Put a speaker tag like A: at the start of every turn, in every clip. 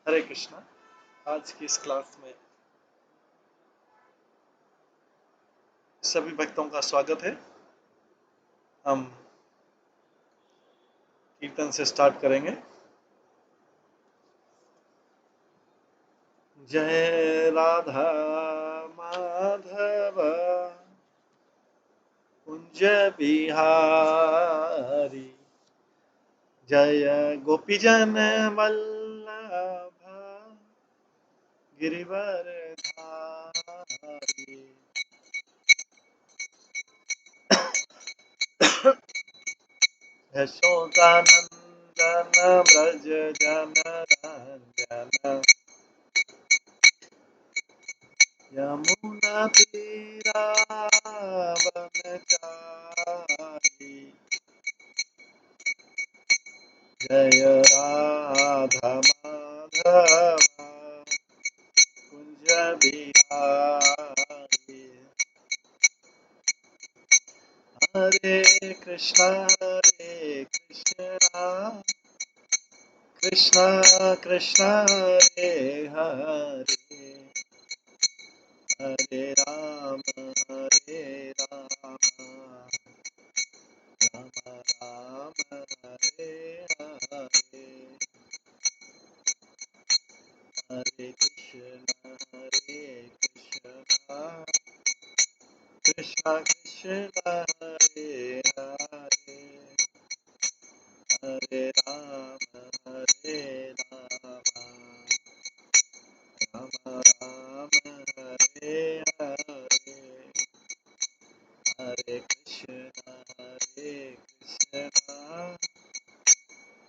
A: हरे कृष्णा। आज की इस क्लास में सभी भक्तों का स्वागत है। हम कीर्तन से स्टार्ट करेंगे। जय राधा माधव कुंज बिहारी, जय गोपीजन वल्लभ गिरिवर धारी। यशोदानंदन ब्रज जन रंजन, यमुना तीरा वनचारी। जय राधा माधव कुंज बिहारी। हरे कृष्णा कृष्णा कृष्णा हरे हरे, हरे राम राम राम हरे हरे। हरे कृष्णा कृष्णा कृष्णा हरे हरे, हरे राम राम राम हरे हरे। हरे कृष्णा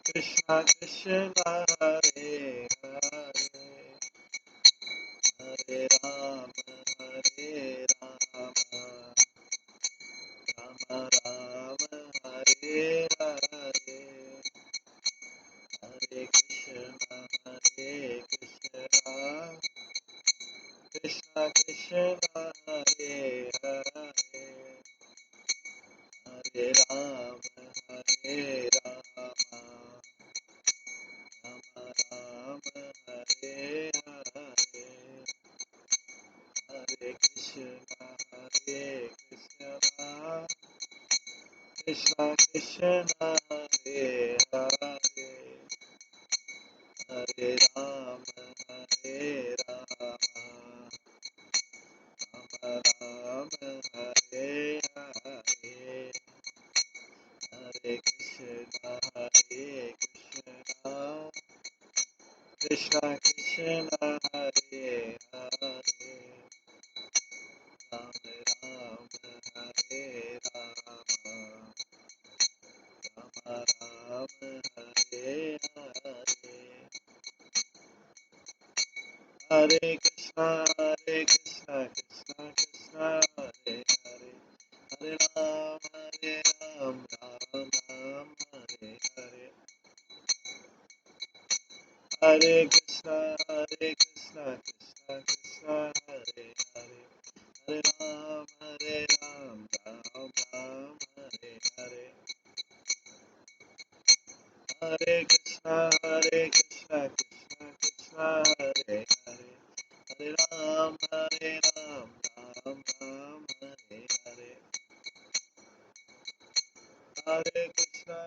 A: कृष्णा कृष्णा हरे हरे, हरे राम राम राम हरे हरे। हरे कृष्णा कृष्णा कृष्णा हरे हरे, हरे राम राम हरे हरे। हरे कृष्णा कृष्णा कृष्णा हरे हरे, हरे राम राम हरे हरे। हरे कृष्णा कृष्णा कृष्णा हरे हरे, राम राम हरे राम राम हरे हरे। हरे कृष्णा कृष्णा कृष्णा हरे हरे, हरे राम राम राम हरे हरे। हरे कृष्णा कृष्णा कृष्णा हरे हरे, हरे राम राम हरे हरे। हरे कृष्णा कृष्णा कृष्णा हरे हरे, हरे राम राम हरे हरे। हरे कृष्णा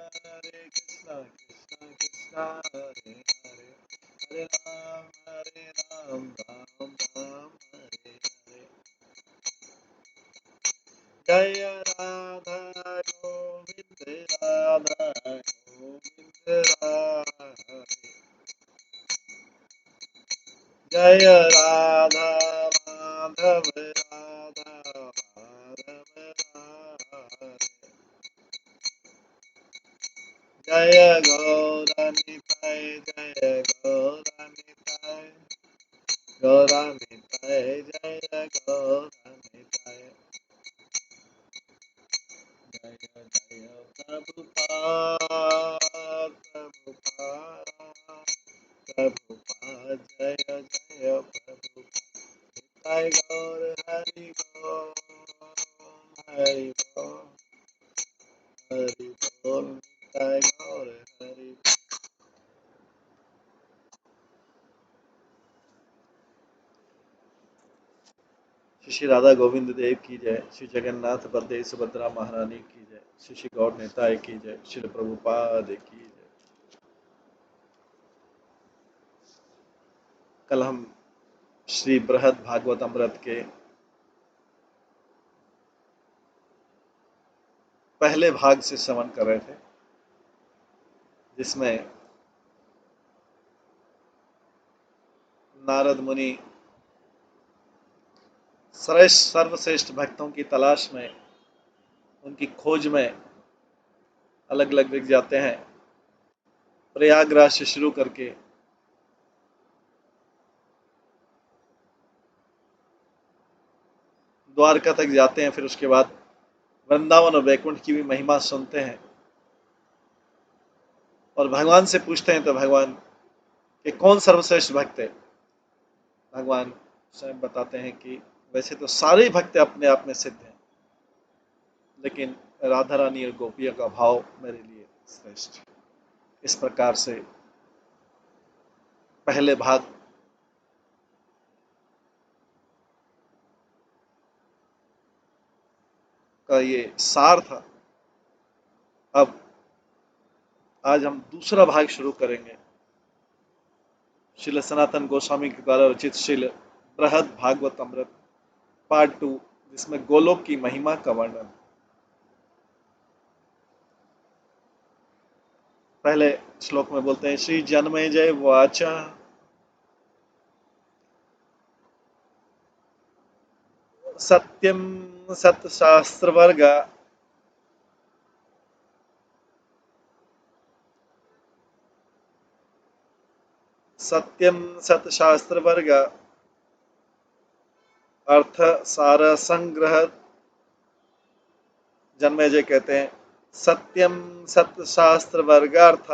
A: कृष्णा हरे हरे, हरे राम राम हरे हरे। जय राधा गोविंद राधा गोविंद राधे, जय राधा माधव राधा माधव राधे। जय गौरानिताय जय गौरानिताय, गौरानिताय जय गौरानिताय। जय जय प्रभुपाद प्रभुपाद प्रभुपाद, जय जय प्रभुपाद। निताय गौर हरि बोल, हरि बोल, हरि बोल, निताय गौर हरि। श्री राधा गोविंद देव की जय, श्री जगन्नाथ बलदेव सुभद्रा महारानी की जय, श्री गौर नेताय की जय, श्री प्रभुपाद की जय। कल हम श्री बृहद भागवत अमृत के पहले भाग से श्रवण कर रहे थे, जिसमें नारद मुनि सर्वश्रेष्ठ भक्तों की तलाश में, उनकी खोज में अलग अलग दिख जाते हैं। प्रयागराज से शुरू करके द्वारका तक जाते हैं, फिर उसके बाद वृंदावन और वैकुंठ की भी महिमा सुनते हैं और भगवान से पूछते हैं तो भगवान के कौन सर्वश्रेष्ठ भक्त है। भगवान स्वयं बताते हैं कि वैसे तो सारे भक्त अपने आप में सिद्ध हैं, लेकिन राधा रानी और गोपियों का भाव मेरे लिए श्रेष्ठ। इस प्रकार से पहले भाग का ये सार था। अब आज हम दूसरा भाग शुरू करेंगे, श्रील सनातन गोस्वामी के द्वारा रचित श्रील बृहद भागवत अमृत पार्ट 2, जिसमें गोलोक की महिमा का वर्णन। पहले श्लोक में बोलते हैं, श्री जन्मेजय वाचा सत्यम सतशास्त्र वर्ग सत्यम सतशास्त्र वर्ग अर्थ सार संग्रह। जन्मेजय कहते हैं, सत्यम सतशास्त्र वर्गार्थ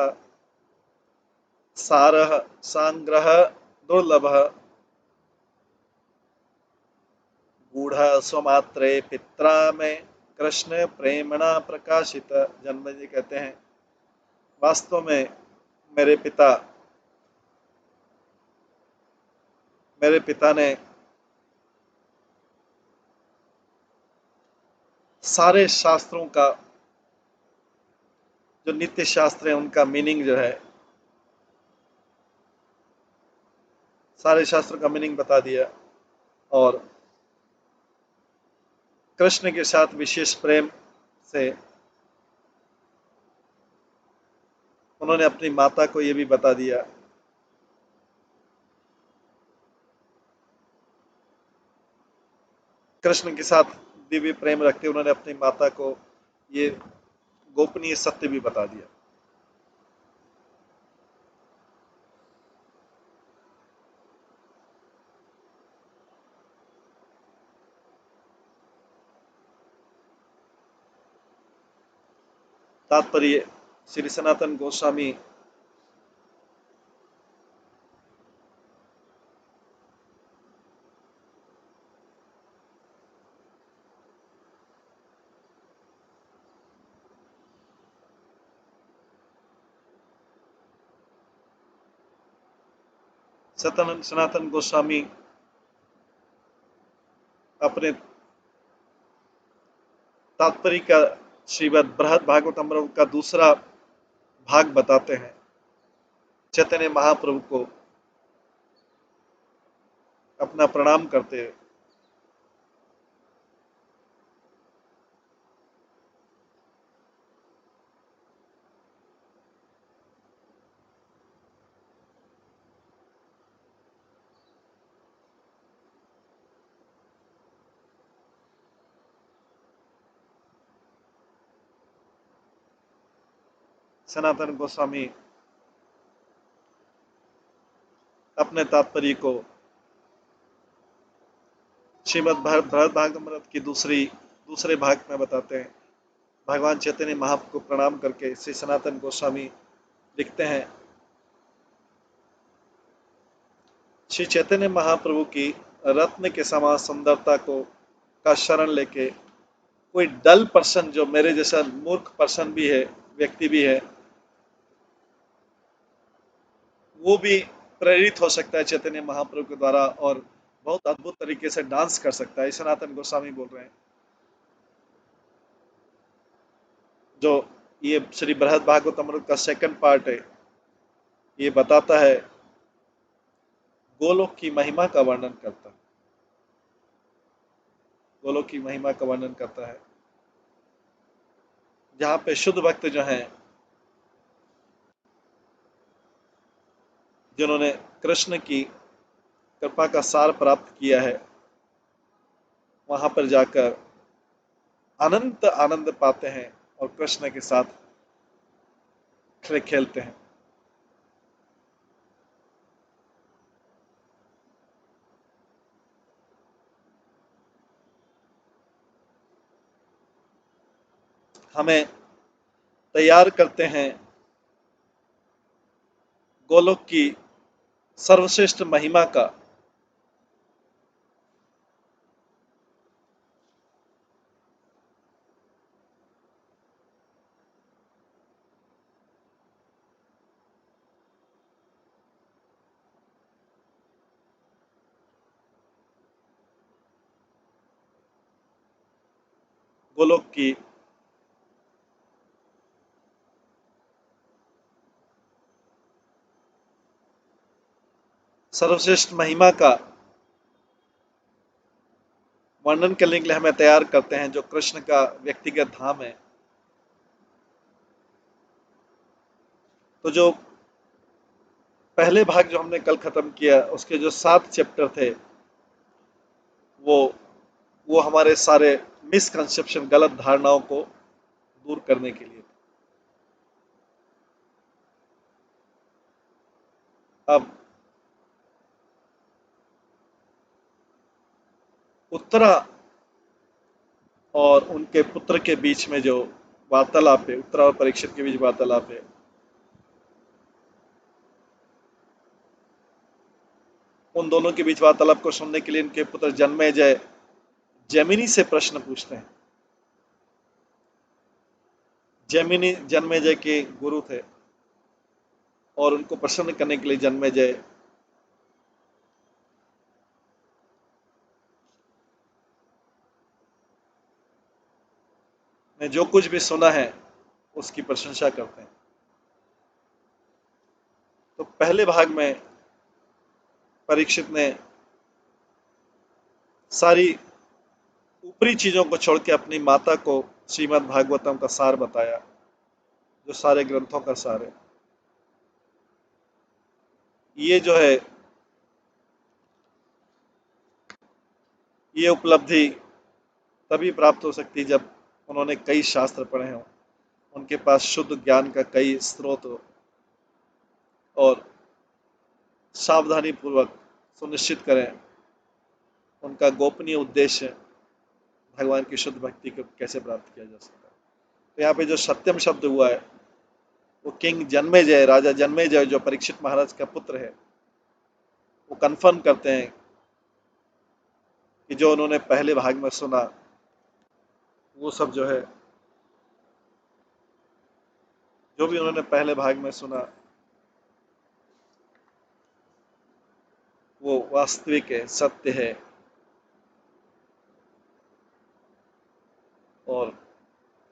A: सार संग्रह दुर्लभ गूढ़ स्वमात्रे पित्रा में कृष्ण प्रेमणा प्रकाशित। जन्मेजय कहते हैं, वास्तव में मेरे पिता ने सारे शास्त्रों का, जो नित्य शास्त्र है उनका मीनिंग जो है, सारे शास्त्रों का मीनिंग बता दिया और कृष्ण के साथ विशेष प्रेम से उन्होंने अपनी माता को यह भी बता दिया। कृष्ण के साथ दिव्य प्रेम रखते उन्होंने अपनी माता को ये गोपनीय सत्य भी बता दिया। तात्पर्य, श्री सनातन गोस्वामी सनातन गोस्वामी अपने तात्पर्य का श्रीमद् बृहद भागवत अमृत का दूसरा भाग बताते हैं, चैतन्य महाप्रभु को अपना प्रणाम करते हैं। सनातन गोस्वामी अपने तात्पर्य को श्रीमद् बृहद भागवत अमृत की दूसरे भाग में बताते हैं। भगवान चैतन्य महाप्रभु को प्रणाम करके श्री सनातन गोस्वामी लिखते हैं, श्री चैतन्य महाप्रभु की रत्न के समान सुंदरता का शरण लेके कोई डल पर्सन, जो मेरे जैसा मूर्ख पर्सन भी है, व्यक्ति भी है, वो भी प्रेरित हो सकता है चैतन्य महाप्रभु के द्वारा और बहुत अद्भुत तरीके से डांस कर सकता है। सनातन गोस्वामी बोल रहे हैं, जो ये श्री बृहद भागवतमृत का सेकंड पार्ट है, ये बताता है, गोलोक की महिमा का वर्णन करता है। गोलोक की महिमा का वर्णन करता है, जहाँ पे शुद्ध भक्त जो हैं, जिन्होंने कृष्ण की कृपा का सार प्राप्त किया है, वहां पर जाकर अनंत आनंद पाते हैं और कृष्ण के साथ खेलते हैं। हमें तैयार करते हैं गोलोक की सर्वश्रेष्ठ महिमा का। गोलोक की सर्वश्रेष्ठ महिमा का वर्णन करने के लिए हमें तैयार करते हैं, जो कृष्ण का व्यक्तिगत धाम है। तो जो पहले भाग जो हमने कल खत्म किया, उसके जो 7 चैप्टर थे, वो वो हमारे सारे मिसकंसेप्शन, गलत धारणाओं को दूर करने के लिए। अब उत्तरा और उनके पुत्र के बीच में जो वार्तालाप है, उत्तरा और परीक्षित के बीच वार्तालाप है, उन दोनों के बीच वार्तालाप को सुनने के लिए इनके पुत्र जन्मेजय जैमिनी से प्रश्न पूछते हैं। जैमिनी जन्मेजय के गुरु थे, और उनको प्रसन्न करने के लिए जन्मेजय ने जो कुछ भी सुना है उसकी प्रशंसा करते हैं। तो पहले भाग में परीक्षित ने सारी ऊपरी चीजों को छोड़ के अपनी माता को श्रीमद् भागवतम का सार बताया, जो सारे ग्रंथों का सार है। ये जो है, ये उपलब्धि तभी प्राप्त हो सकती है जब उन्होंने कई शास्त्र पढ़े हों, उनके पास शुद्ध ज्ञान का कई स्रोत हो, और सावधानी पूर्वक सुनिश्चित करें उनका गोपनीय उद्देश्य भगवान की शुद्ध भक्ति को कैसे प्राप्त किया जा सकता है। तो यहाँ पे जो सत्यम शब्द हुआ है, वो किंग जन्मेजय, राजा जन्मेजय, जो परीक्षित महाराज का पुत्र है, वो कंफर्म करते हैं कि जो उन्होंने पहले भाग में सुना, वो सब जो है, जो भी उन्होंने पहले भाग में सुना, वो वास्तविक है, सत्य है और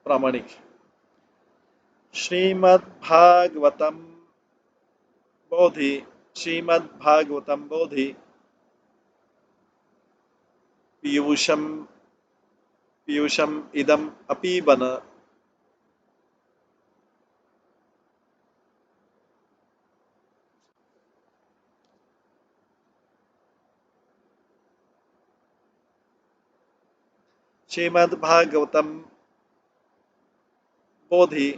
A: प्रामाणिक है। श्रीमद्भागवतम बोधि, श्रीमद्भागवतम बोधि, पीयूषम पीयूषम इदम अपीबन। श्रीमद्भागवतम बोधि,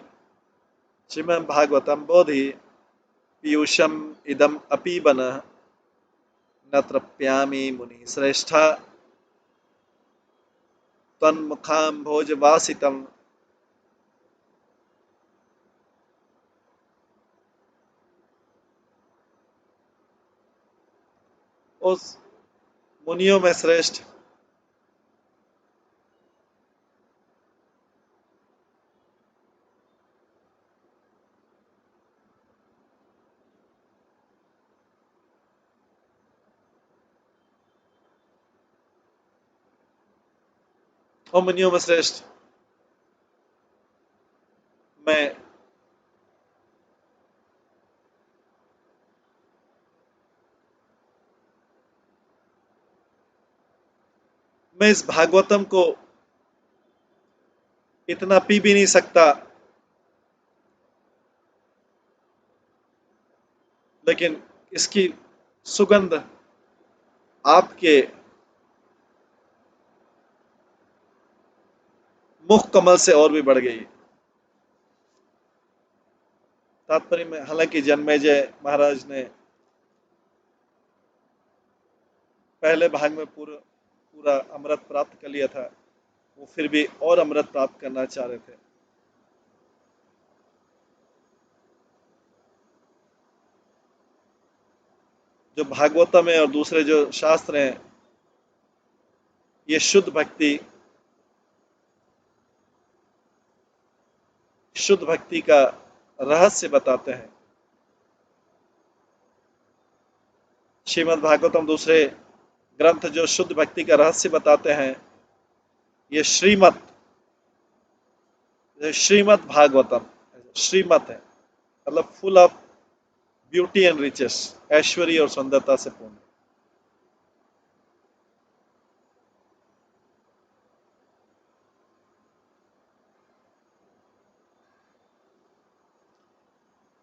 A: श्रीमद्भागवतम बोधि, पीयूषम इदम अपीबन, न तृप्यामि मुनि श्रेष्ठा तन्मुखाम्भोजवासितम्। उस मुनियों में श्रेष्ठ ओ मुनियों में श्रेष्ठ, मैं मैं इस भागवतम को इतना पी भी नहीं सकता, लेकिन इसकी सुगंध आपके मुख कमल से और भी बढ़ गई। तात्पर्य में, हालांकि जन्मेजय महाराज ने पहले भाग में पूरा पूरा अमृत प्राप्त कर लिया था, वो फिर भी और अमृत प्राप्त करना चाह रहे थे। जो भागवतम है और दूसरे जो शास्त्र हैं, ये शुद्ध भक्ति का रहस्य बताते हैं। श्रीमद् भागवतम दूसरे ग्रंथ जो शुद्ध भक्ति का रहस्य बताते हैं, ये श्रीमद् भागवतम, श्रीमत है, मतलब full of beauty and riches, ऐश्वर्य और सुंदरता से पूर्ण।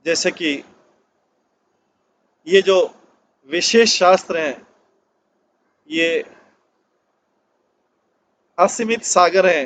A: जैसे कि ये जो विशेष शास्त्र हैं, ये असीमित सागर हैं।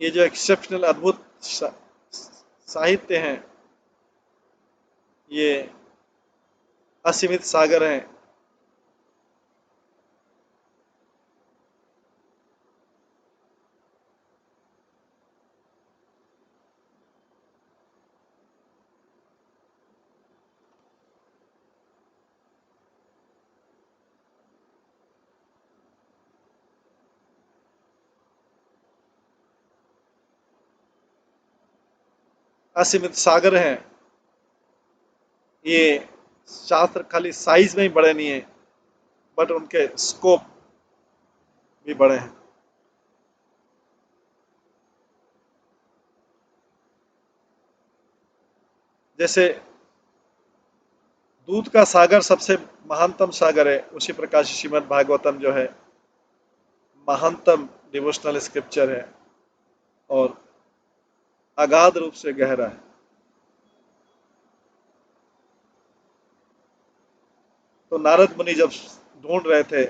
A: ये जो एक्सेप्शनल अद्भुत साहित्य हैं, ये असीमित सागर हैं। असीमित सागर हैं। ये शास्त्र खाली साइज में ही बड़े नहीं है, बट उनके स्कोप भी बड़े हैं। जैसे दूध का सागर सबसे महानतम सागर है, उसी प्रकार से श्रीमद् भागवतम जो है महानतम डिवोशनल स्क्रिप्चर है और अगाध रूप से गहरा है। तो नारद मुनि जब ढूंढ रहे थे,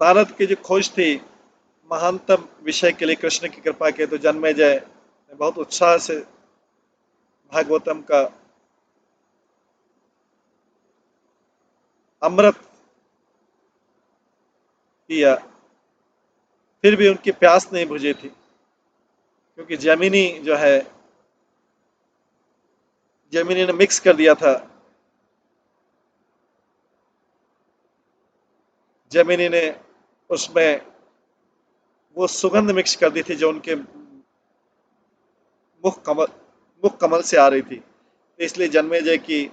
A: नारद की जो खोज थी महानतम विषय के लिए कृष्ण की कृपा के, तो जन्मेजय ने बहुत उत्साह से भागवतम का अमृत किया। फिर भी उनकी प्यास नहीं बुझी थी, क्योंकि जेमिनी ने मिक्स कर दिया था। जेमिनी ने उसमें वो सुगंध मिक्स कर दी थी जो उनके मुख कमल मुख कमल से आ रही थी। इसलिए जन्मेजय की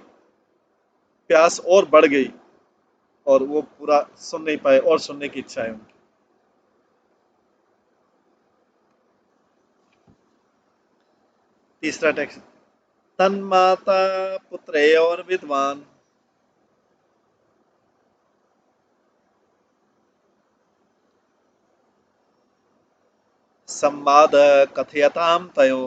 A: प्यास और बढ़ गई और वो पूरा सुन नहीं पाए, और सुनने की इच्छा है उनकी। तीसरा टेक्स्ट, तन्माता पुत्रयोर विद्वान संवाद कथयतां तयो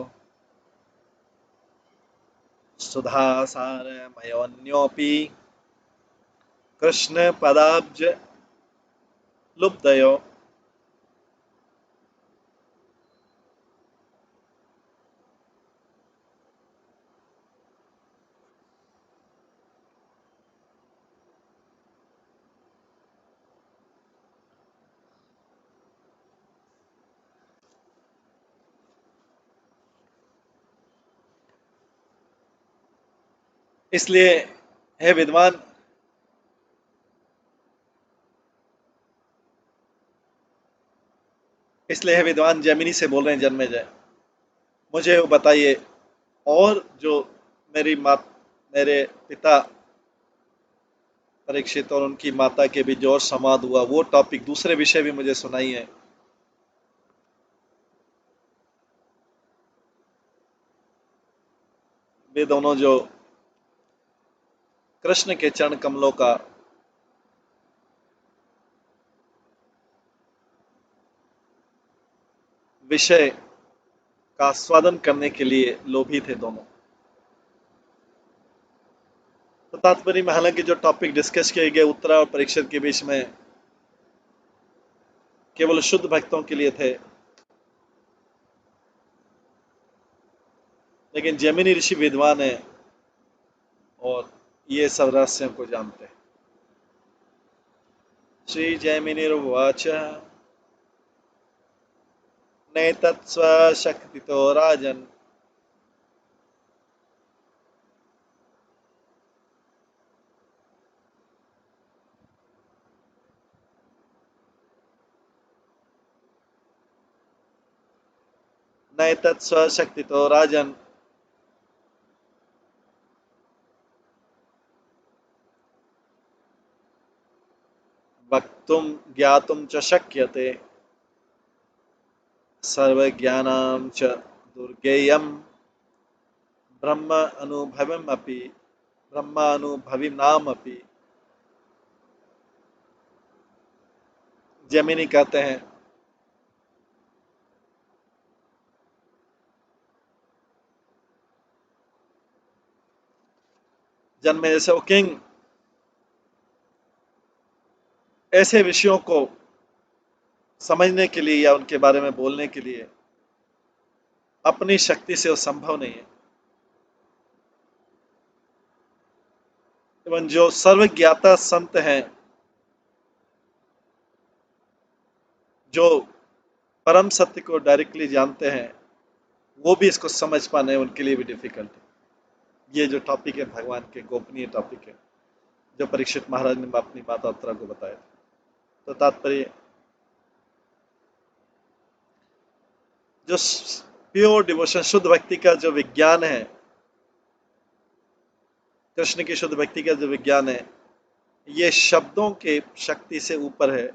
A: सुधासारमयोऽन्योऽपि कृष्ण पदाब्ज लुब्धयो। इसलिए हे विद्वान, इसलिए हे विद्वान जैमिनी से बोल रहे हैं जन्मेजय, मुझे वो बताइए, और जो मेरी माँ, मेरे पिता परीक्षित और उनकी माता के बीच जो और संवाद हुआ, वो टॉपिक, दूसरे विषय भी मुझे सुनाइए। वे दोनों जो कृष्ण के चरण कमलों का विषय का आस्वादन करने के लिए लोभी थे दोनों। तो तात्पर्य में हालांकि जो टॉपिक डिस्कस किए गए उत्तरा और परीक्षित के बीच में केवल शुद्ध भक्तों के लिए थे, लेकिन जैमिनी ऋषि विद्वान है और ये सब रहस्यों को जानते हैं। श्री जैमिनिर्वाच नैतत्स्वशक्तितो राजन् नैतत्स्वशक्तितो राजन् वक्तुं ज्ञातुं च शक्यते सर्वज्ञानां च दुर्गेयं ब्रह्म अनुभवमपि ब्रह्मानुभविनामपि। जैमिनी कहते हैं, जन्मे जैसे ओ किंग, ऐसे विषयों को समझने के लिए या उनके बारे में बोलने के लिए अपनी शक्ति से वो संभव नहीं है। एवं जो सर्वज्ञाता संत हैं, जो परम सत्य को डायरेक्टली जानते हैं, वो भी इसको समझ पाने उनके लिए भी डिफिकल्ट है। ये जो टॉपिक है भगवान के गोपनीय टॉपिक है, जो परीक्षित महाराज ने अपनी माता उत्तरा को बताया। तो तात्पर्य, जो प्योर डिवोशन, शुद्ध भक्ति का जो विज्ञान है, कृष्ण की शुद्ध भक्ति का जो विज्ञान है, ये शब्दों के शक्ति से ऊपर है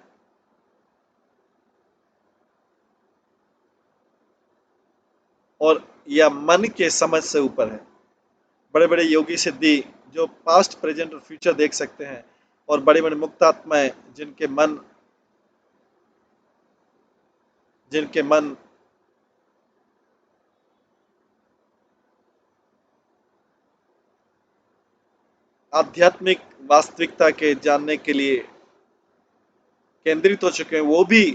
A: और यह मन के समझ से ऊपर है। बड़े बड़े योगी सिद्धि जो पास्ट प्रेजेंट और फ्यूचर देख सकते हैं, और बड़े बड़े मुक्त आत्माएं जिनके मन आध्यात्मिक वास्तविकता के जानने के लिए केंद्रित हो चुके हैं, वो भी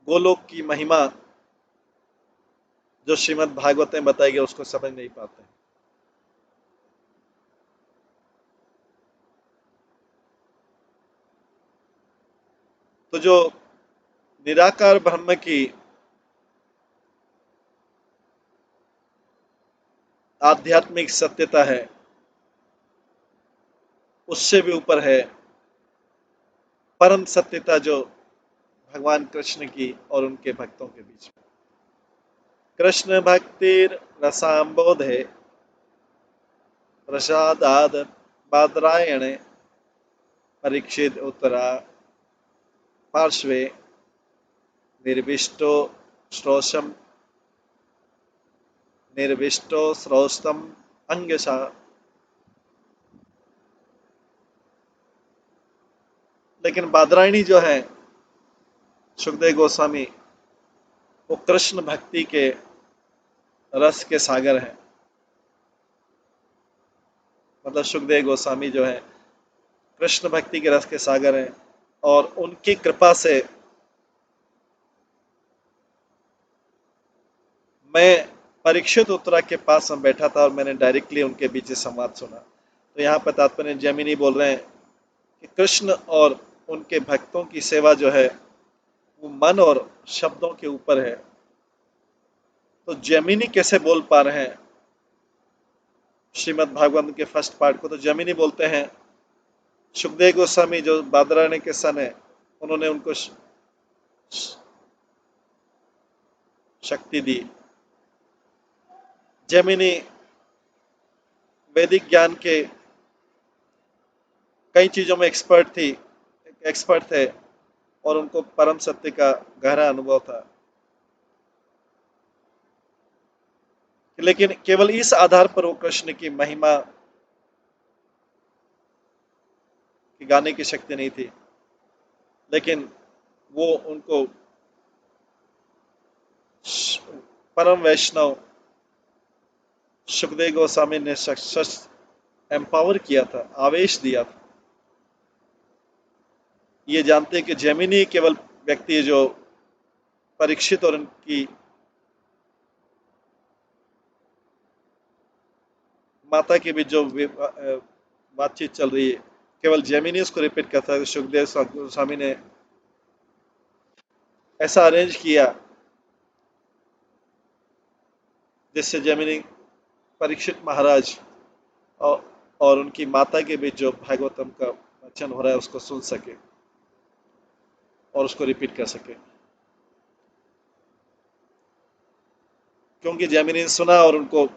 A: गोलोक की महिमा जो श्रीमद् भागवत में बताई गई उसको समझ नहीं पाते। तो जो निराकार ब्रह्म की आध्यात्मिक सत्यता है, उससे भी ऊपर है परम सत्यता जो भगवान कृष्ण की और उनके भक्तों के बीच में। कृष्ण भक्तिर रसाम्बोधे प्रसादाद बादरायणे परीक्षित उत्तरा पार्श्वे निर्विष्टो श्रोषम निर्विष्टो श्रोस्तम अंगसा। लेकिन बादरायणी जो है, सुखदेव गोस्वामी वो कृष्ण भक्ति के रस के सागर हैं। मतलब सुखदेव गोस्वामी जो है कृष्ण भक्ति के रस के सागर हैं, और उनकी कृपा से मैं परीक्षित उत्तरा के पास में बैठा था और मैंने डायरेक्टली उनके बीच संवाद सुना। तो यहाँ पर तात्पर्य जैमिनी बोल रहे हैं कि कृष्ण और उनके भक्तों की सेवा जो है वो मन और शब्दों के ऊपर है। तो जैमिनी कैसे बोल पा रहे हैं श्रीमद् भागवत के फर्स्ट पार्ट को? तो जैमिनी बोलते हैं सुखदेव गोस्वामी जो बादरायण के सन है, उन्होंने उनको शक्ति दी। जैमिनी वैदिक ज्ञान के कई चीजों में एक्सपर्ट थे, और उनको परम सत्य का गहरा अनुभव था। लेकिन केवल इस आधार पर वो कृष्ण की महिमा की गाने की शक्ति नहीं थी, लेकिन वो उनको परम वैष्णव सुखदेव गोस्वामी ने एम्पावर किया था, आवेश दिया था। ये जानते हैं कि जैमिनी केवल व्यक्ति है जो परीक्षित और उनकी माता के बीच जो बातचीत चल रही है, केवल जैमिनी उसको रिपीट करता है। सुखदेव गोस्वामी ने ऐसा अरेंज किया जिससे जैमिनी परीक्षित महाराज और उनकी माता के बीच जो भागवतम का वचन हो रहा है उसको सुन सके और उसको रिपीट कर सके, क्योंकि जैमिनी ने सुना और उनको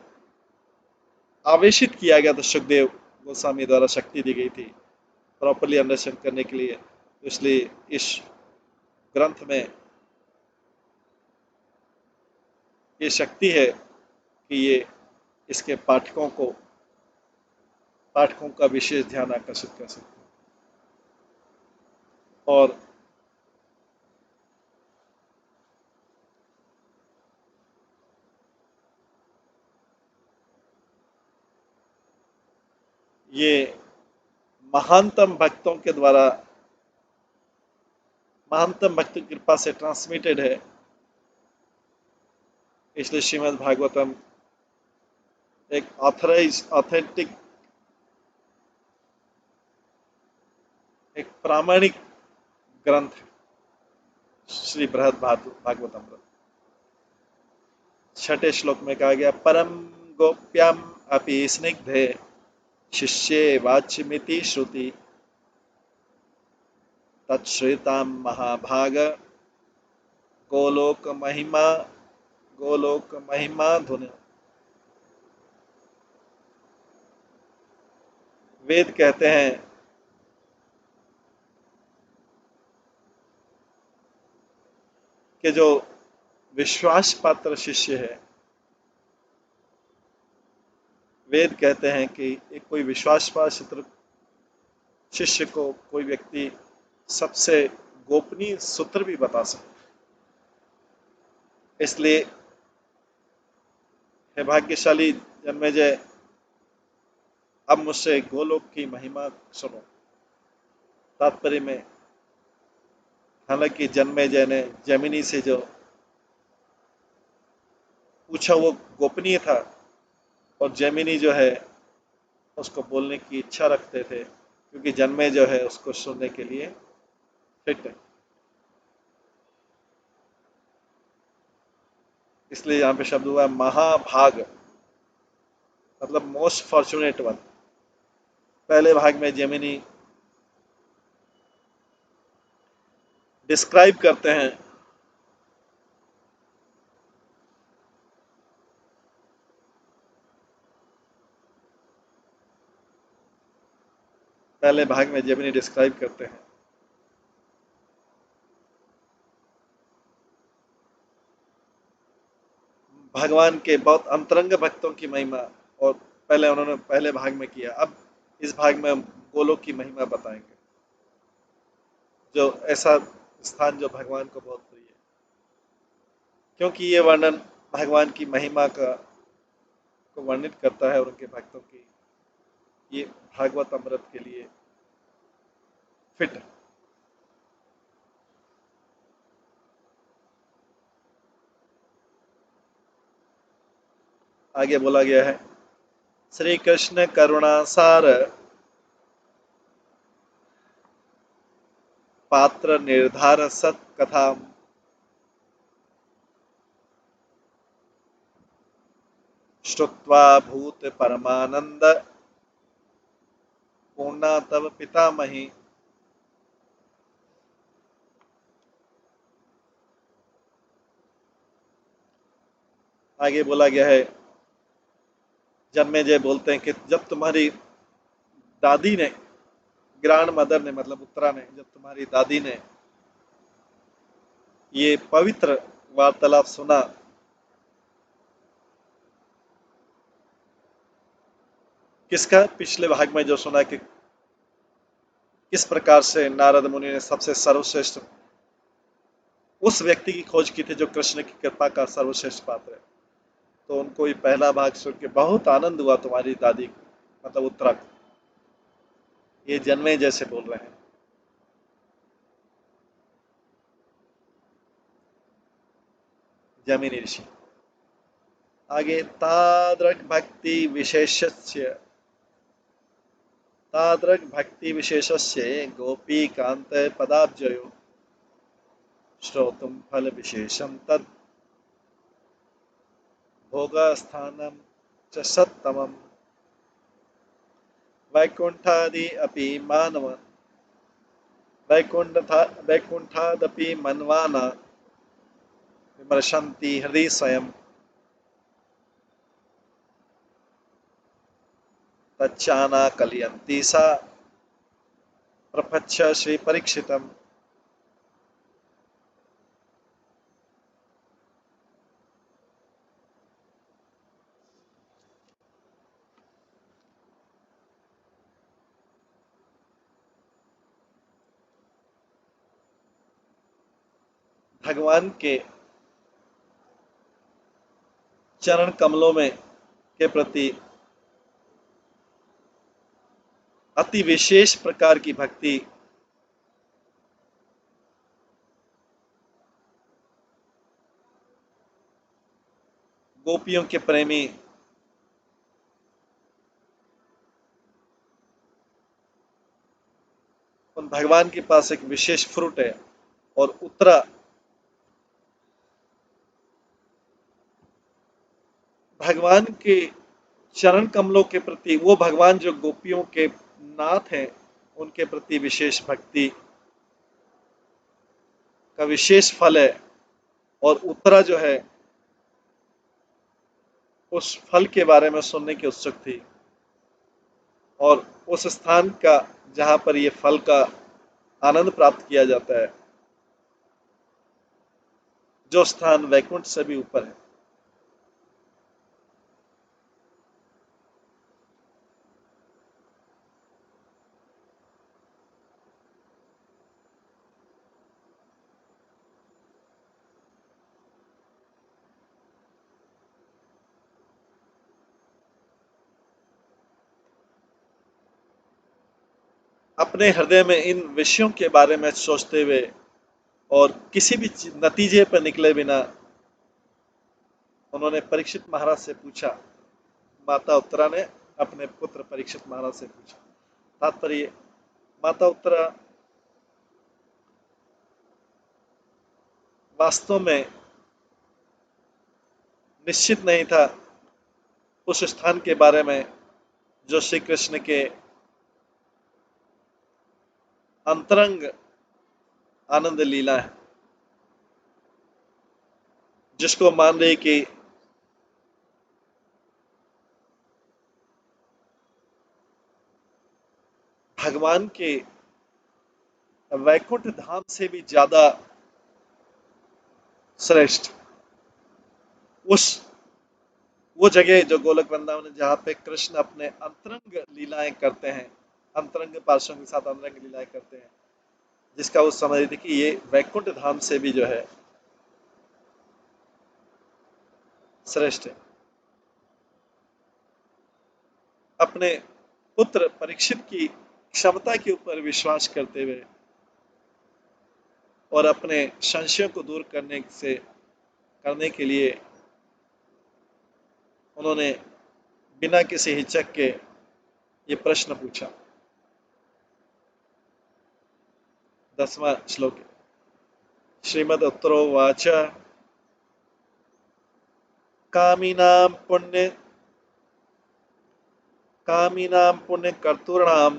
A: आवेशित किया गया था। सुखदेव गोस्वामी द्वारा शक्ति दी गई थी प्रॉपरली अंडरस्टैंड करने के लिए। इसलिए इस ग्रंथ में ये शक्ति है कि ये इसके पाठकों का विशेष ध्यान आकर्षित कर सकते हैं। और ये महानतम भक्तों के द्वारा, महानतम भक्त की कृपा से ट्रांसमिटेड है। इसलिए श्रीमद् भागवतम एक ऑथेंटिक, एक प्रामाणिक ग्रंथ है। श्री बृहद भागवतम छठे श्लोक में कहा गया, परम गोप्याम अपि स्निग्धे शिष्ये वाच्यमिति श्रुति तच्छ्रुताम महाभाग गोलोक महिमा धुन। वेद कहते हैं कि जो विश्वास पात्र शिष्य है, वेद कहते हैं कि एक कोई विश्वास पात्र शिष्य को कोई व्यक्ति सबसे गोपनीय सूत्र भी बता सकता। इसलिए हे भाग्यशाली जन्मेजय, अब मुझसे गोलोक की महिमा सुनो। तात्पर्य में हालांकि जन्मेजय ने जैमिनी से जो पूछा वो गोपनीय था, और जैमिनी जो है उसको बोलने की इच्छा रखते थे, क्योंकि जन्मे जो है उसको सुनने के लिए फिट है। इसलिए यहाँ पे शब्द हुआ महाभाग, मतलब मोस्ट फॉर्चुनेट वन। पहले भाग में जैमिनी डिस्क्राइब करते हैं पहले भाग में जैमिनी डिस्क्राइब करते हैं भगवान के बहुत अंतरंग भक्तों की महिमा, और पहले उन्होंने पहले भाग में किया। अब इस भाग में हम गोलोक की महिमा बताएंगे, जो ऐसा स्थान जो भगवान को बहुत प्रिय है। क्योंकि ये वर्णन भगवान की महिमा का को वर्णित करता है और उनके भक्तों की, ये भागवत अमृत के लिए फिट है। आगे बोला गया है, श्री कृष्ण करुणासार पात्र निर्धार सत कथा श्रुत्वा भूत परमानंद पूर्णा तव पितामही। आगे बोला गया है, जन्मेजय बोलते हैं कि जब तुम्हारी दादी ने, ग्रैंड मदर ने मतलब उत्तरा ने, जब तुम्हारी दादी ने ये पवित्र वार्तालाप सुना, किसका, पिछले भाग में जो सुना कि किस प्रकार से नारद मुनि ने सबसे सर्वश्रेष्ठ उस व्यक्ति की खोज की थी जो कृष्ण की कृपा का सर्वश्रेष्ठ पात्र है, तो उनको ये पहला भाग सुन के बहुत आनंद हुआ तुम्हारी दादी को, मतलब उत्तरा को। ये जन्मे जैसे बोल रहे हैं। जमिनी ऋषि आगे, तादृक् भक्ति विशेषस्य, तादृक् भक्ति विशेषस्य गोपी कांत पदाब्जयो श्रोतुम फल विशेषम तद भोगस्थानम च सत्तमम वैकुंठादि अपि मानव वैकुंठादपि मनवाना विमर्शन्ति हृदि स्वयं तच्चाना कलयन्ति सा प्रपच्छ श्री परीक्षितम। भगवान के चरण कमलों में के प्रति अति विशेष प्रकार की भक्ति गोपियों के प्रेमी उन भगवान के पास एक विशेष फ्रूट है, और उत्तरा भगवान के चरण कमलों के प्रति, वो भगवान जो गोपियों के नाथ हैं, उनके प्रति विशेष भक्ति का विशेष फल है। और उत्तरा जो है उस फल के बारे में सुनने की उत्सुक थी, और उस स्थान का जहां पर ये फल का आनंद प्राप्त किया जाता है, जो स्थान वैकुंठ से भी ऊपर है। अपने हृदय में इन विषयों के बारे में सोचते हुए और किसी भी नतीजे पर निकले बिना उन्होंने परीक्षित महाराज से पूछा, माता उत्तरा ने अपने पुत्र परीक्षित महाराज से पूछा। तात्पर्य, माता उत्तरा वास्तव में निश्चित नहीं था उस स्थान के बारे में जो श्री कृष्ण के अंतरंग आनंद लीला है, जिसको मान रही कि भगवान के वैकुंठ धाम से भी ज्यादा श्रेष्ठ उस वो जगह जो गोलक वृंदावन है, जहाँ पे कृष्ण अपने अंतरंग लीलाएं करते हैं, अंतरंग पार्षदों के साथ अंतरंग लीलाएं करते हैं, जिसका वो समझ रही थी कि ये वैकुंठ धाम से भी जो है श्रेष्ठ है। अपने पुत्र परीक्षित की क्षमता के ऊपर विश्वास करते हुए और अपने संशयों को दूर करने के लिए उन्होंने बिना किसी हिचक के ये प्रश्न पूछा। 10वां श्लोक है। श्रीमद उत्तरोवाच कामिनां पुण्य कामिनां पुण्यकर्तॄणां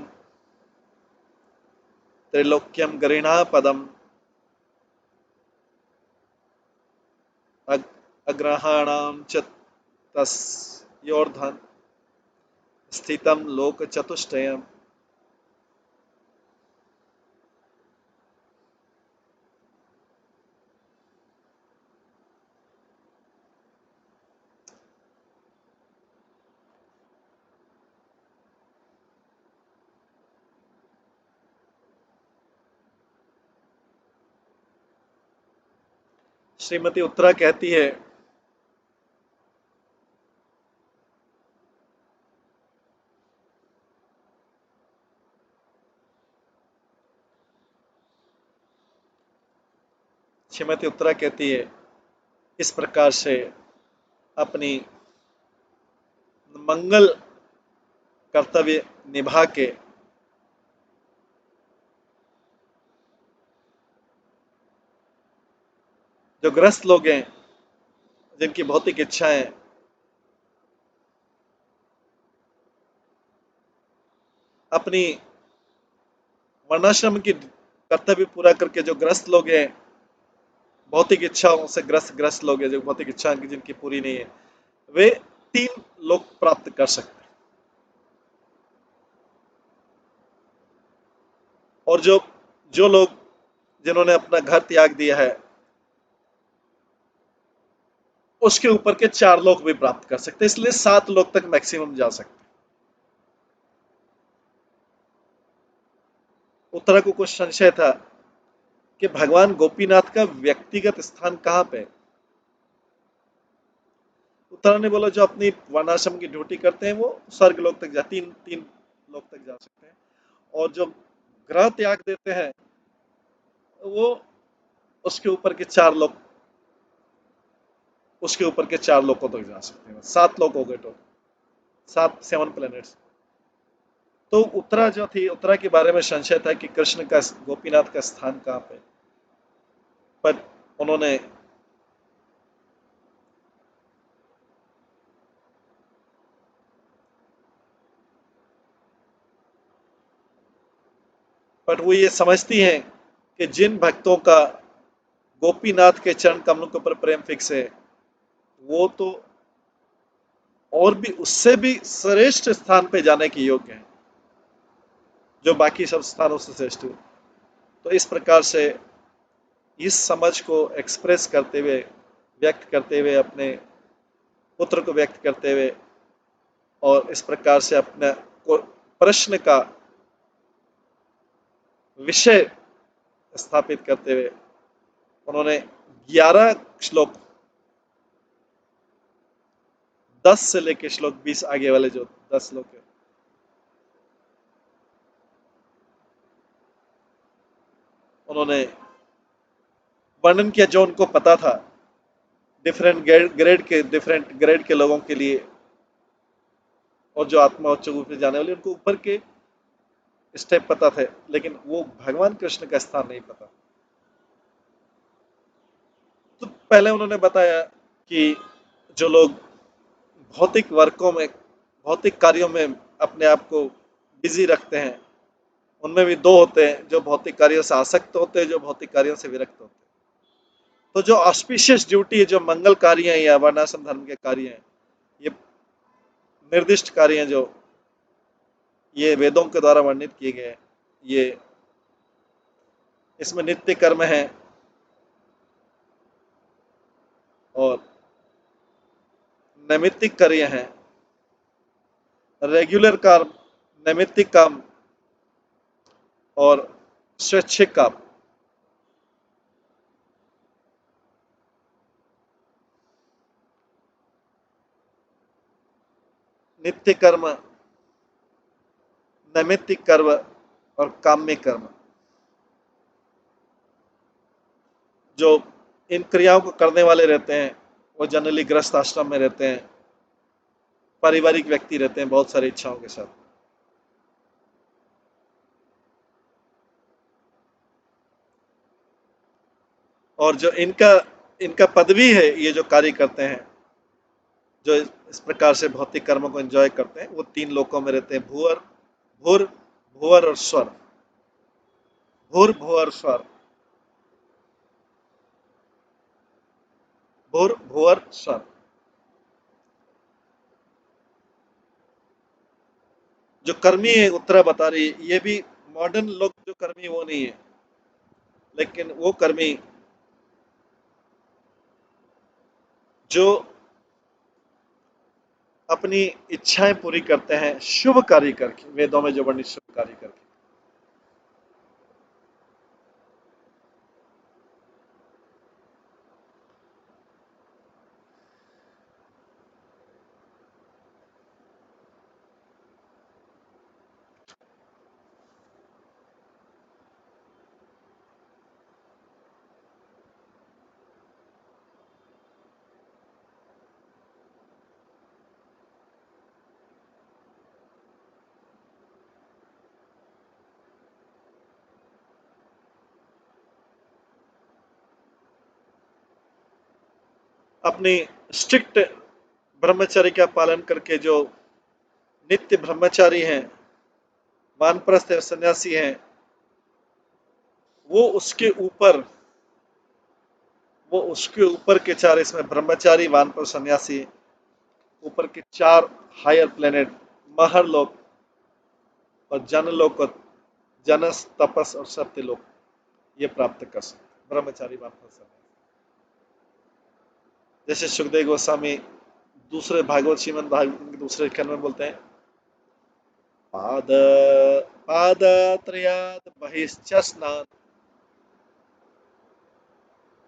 A: त्रैलोक्यं गरिणा पदम् अग्रहाणां च तस्योर्ध्वं स्थितं लोकचतुष्टयम्। श्रीमती उत्तरा कहती है, श्रीमती उत्तरा कहती है, इस प्रकार से अपनी मंगल कर्तव्य निभा के जो ग्रस्त लोग हैं, जिनकी भौतिक इच्छाएं अपनी वर्णाश्रम की कर्तव्य पूरा करके जो ग्रस्त लोग हैं, भौतिक इच्छाओं से ग्रस्त लोग हैं, जो भौतिक इच्छा जिनकी पूरी नहीं है, वे 3 लोक प्राप्त कर सकते हैं। और जो जो लोग जिन्होंने अपना घर त्याग दिया है, उसके ऊपर के 4 लोक भी प्राप्त कर सकते हैं, इसलिए 7 लोक तक मैक्सिमम जा सकते हैं। उत्तरा को कुछ संशय था कि भगवान गोपीनाथ का व्यक्तिगत स्थान कहां पे है। उत्तरा ने बोला, जो अपनी वर्णाश्रम की ड्यूटी करते हैं वो स्वर्ग लोक तक तीन लोक तक जा सकते हैं, और जो ग्रह त्याग देते हैं वो उसके ऊपर के 4 लोक उसके ऊपर के 4 लोकों तक जा सकते हैं। 7 लोक हो गए टोटल, 7 प्लैनेट्स। तो उत्तरा जो थी, उत्तरा के बारे में संशय था कि कृष्ण का गोपीनाथ का स्थान कहाँ पे, पर उन्होंने पर वो ये समझती हैं कि जिन भक्तों का गोपीनाथ के चरण कमलों के ऊपर प्रेम फिक्स है, वो तो और भी उससे भी श्रेष्ठ स्थान पे जाने के योग्य हैं, जो बाकी सब स्थानों से श्रेष्ठ है। तो इस प्रकार से इस समझ को एक्सप्रेस करते हुए, व्यक्त करते हुए, अपने पुत्र को व्यक्त करते हुए, और इस प्रकार से अपने प्रश्न का विषय स्थापित करते हुए उन्होंने 11 श्लोक, 10 से लेकर श्लोक 20 आगे वाले जो 10 श्लोक है, उन्होंने वर्णन किया जो उनको पता था, डिफरेंट ग्रेड के लोगों के लिए, और जो आत्मा उच्च रूप में जाने वाले उनको ऊपर के स्टेप पता थे, लेकिन वो भगवान कृष्ण का स्थान नहीं पता। तो पहले उन्होंने बताया कि जो लोग भौतिक वर्कों में, भौतिक कार्यों में अपने आप को बिजी रखते हैं, उनमें भी 2 होते हैं, जो भौतिक कार्यों से आसक्त होते हैं, जो भौतिक कार्यों से विरक्त होते हैं। तो जो ऑस्पिशियस ड्यूटी है, जो मंगल कार्य हैं या वर्णाश्रम धर्म के कार्य हैं, ये निर्दिष्ट कार्य हैं, जो ये वेदों के द्वारा वर्णित किए गए हैं, ये इसमें नित्य कर्म है और नैमित्तिक कार्य हैं, रेगुलर काम, नैमित्तिक काम और स्वैच्छिक काम। नित्य कर्म, नैमित्तिक कर्म और काम्य कर्म। जो इन क्रियाओं को करने वाले रहते हैं वो जनरली गृहस्थ आश्रम में रहते हैं, पारिवारिक व्यक्ति रहते हैं बहुत सारी इच्छाओं के साथ। और जो इनका इनका पदवी है, ये जो कार्य करते हैं, जो इस प्रकार से भौतिक कर्मों को एंजॉय करते हैं, वो तीन लोकों में रहते हैं, भूअर, भूर, भूअर और स्वर। भूर, भूअर, स्वर। भूर, भूअर, स्वर। जो कर्मी है उत्तरा बता रही है, ये भी मॉडर्न लोग जो कर्मी वो नहीं है, लेकिन वो कर्मी जो अपनी इच्छाएं पूरी करते हैं शुभ कार्य करके, वेदों में जो वर्णित शुभ कार्य करके। अपनी स्ट्रिक्ट ब्रह्मचर्य का पालन करके जो नित्य ब्रह्मचारी हैं, वानप्रस्थ सन्यासी हैं, वो उसके ऊपर वो उसके ऊपर के चार, इसमें ब्रह्मचारी, वानप्रस्थ, सन्यासी, ऊपर के चार हायर प्लेनेट, महरलोक और जनलोक और जनस, तपस और सत्यलोक, ये प्राप्त कर सकते ब्रह्मचारी, वानप्रस्थ, सन्यासी। जैसे सुखदेव गोस्वामी दूसरे भागवत, श्रीमद् भागवत के दूसरे खंड में बोलते हैं, पाद पादत्रयात् बहिश्च स्नात्